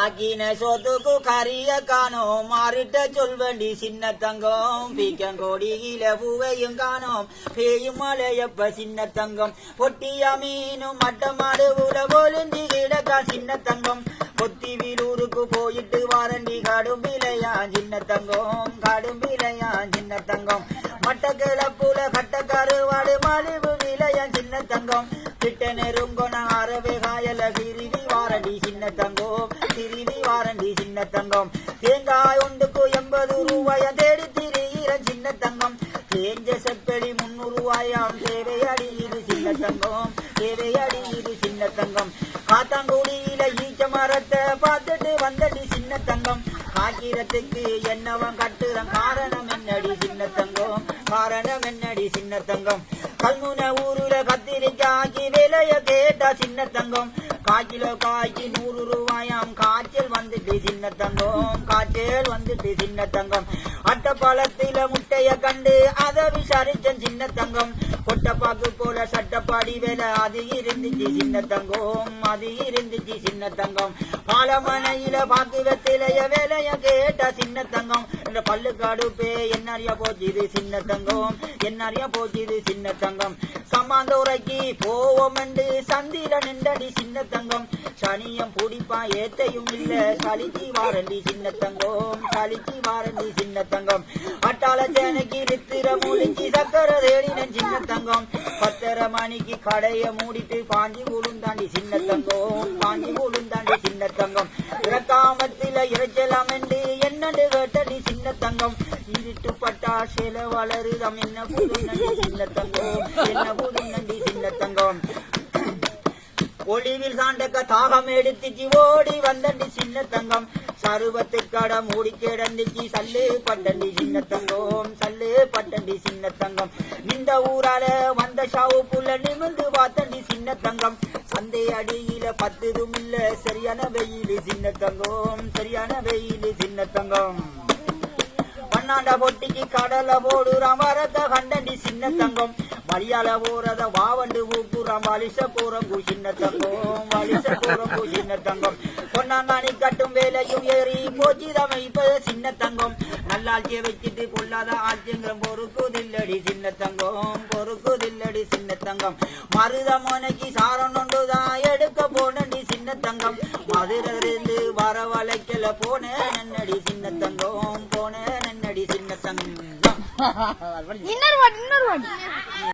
அகின சொத்துக்கு கரிய காணோம் மாறிட்ட சொல்வண்டி சின்ன தங்கம் பீக்கங்கோடியில பூவையும் காணோம் பேயும் மலையப்ப சின்ன தங்கம் பொட்டிய மீனும் மட்டமாடு உல போலிந்தி கிடக்கா சின்ன தங்கம் பொத்தி வீரூருக்கு போயிட்டு வாரண்டி காடும் விலையா சின்ன தங்கம் காடும் விலையா சின்ன தங்கம் மட்ட கிளப்புல கட்ட கருவாடு மலிவு விலையா சின்ன தங்கம் கிட்ட நெருங்கொன அறவே காயல கிருவி வாரண்டி சின்ன தங்கம் கிருவி வாரண்டி சின்ன தங்கம் தேங்காய் ஒன்றுக்கு 80 ரூபாய தேடி திரியிற சின்ன தங்கம் தேஞ்ச செப்பெளி 300 ரூபாயாம் தேவையடி இது சின்ன தங்கம் தேவையடி இது சின்ன தங்கம் காத்தாங்குடியில ஈச்ச மரத்தை பார்த்துட்டு வந்தடி சின்ன தங்கம் காக்கிரத்துக்கு என்னவன் கட்டுறன் காரணம் என்னடி சின்ன தங்கம் காரணம் என்னடி சின்ன தங்கம் கல்முனை ஊருல கத்திரிக்காய்க்கு விலைய கேட்டா சின்ன தங்கம் காய்கிலோ காய்க்கு 100 ரூபாயாம் காய்ச்சல் வந்துட்டு சின்ன தங்கம் காய்ச்சல் வந்துட்டு சின்ன தங்கம் அட்டப்பாலத்தில முட்டைய கண்டு அதை விசாரிச்சன் சின்ன தங்கம் கொட்டப்பாக்கு போல சட்டப்பாடி வேலை அது இருந்துச்சு சின்ன தங்கம் அது இருந்துச்சு சின்ன தங்கம் பாலமனையில பாக்கு வெத்திலைய வேலைய கேட்டா சின்ன தங்கம் இந்த பல்லுக்காடு பே என்னறியா போச்சுது சின்ன தங்கம் என்னறியா போச்சுது சின்ன தங்கம் சமாந்தோரைக்கு போவோம் என்று சந்தில நின்றடி சின்ன தங்கம் சனியம் பிடிப்பா ஏத்தையும் இல்ல சலிச்சி வாரண்டி சின்ன தங்கம் சலிச்சி வாரண்டி சின்ன தங்கம் அட்டாள சேனைக்கு நித்திர மூடிச்சு சக்கர தேடினன் சின்ன தங்கம் 10:30 மணிக்கு கடைய மூடிட்டு பாஞ்சி கூழுந்தாண்டி சின்ன தங்கம் பாஞ்சி கூழுந்தாண்டி சின்ன தங்கம் இறக்காமத்தில இறைச்சலாம் என்று என்னண்டு கேட்டடி சின்ன தங்கம் இருட்டு பட்டா சேல வளருதம் என்ன புது நண்டி சின்ன தங்கம் என்ன புது நண்டி சின்ன தங்கம் ஒளிவில் சாண்டக்க தாகம் எடுத்துச்சு ஓடி வந்தண்டி சின்ன தங்கம் சருவத்து கடை மூடி கிடந்துச்சு சல்லு பட்டண்டி சின்ன தங்கம் சல்லு பட்டண்டி சின்ன தங்கம் இந்த ஊரால வந்த ஷாவுக்குள்ள நிமிர்ந்து பார்த்தண்டி சின்ன தங்கம் சந்தை அடியில 10 இல்ல சரியான வெயில் சின்ன தங்கம் சரியான வெயில் சின்ன தங்கம் பன்னாண்ட பொட்டிக்கு கடல போடுறான் வரத கண்டண்டி சின்ன தங்கம் வழியால போறத வாவண்டு ஊக்குறான் வலிச போறங்கு சின்ன தங்கம் வலிச போறங்கு சின்ன தங்கம் பொன்னாங்காணி கட்டும் வேலையும் ஏறி போச்சிதமை இப்ப சின்ன தங்கம் நல்லாட்சிய வச்சுட்டு கொள்ளாத ஆட்சிங்கிற பொறுக்குதில்லடி சின்ன தங்கம் பொறுக்குதில்லடி சின்ன தங்கம் மருதமனைக்கு சாரம் ஒன்றுதான் எடுக்க போனடி சின்ன தங்கம் மதுரிலிருந்து வரவழைக்கல போன நன்னடி சின்ன தங்கம் போன நன்னடி சின்ன தங்கம் இன்னொரு வாடி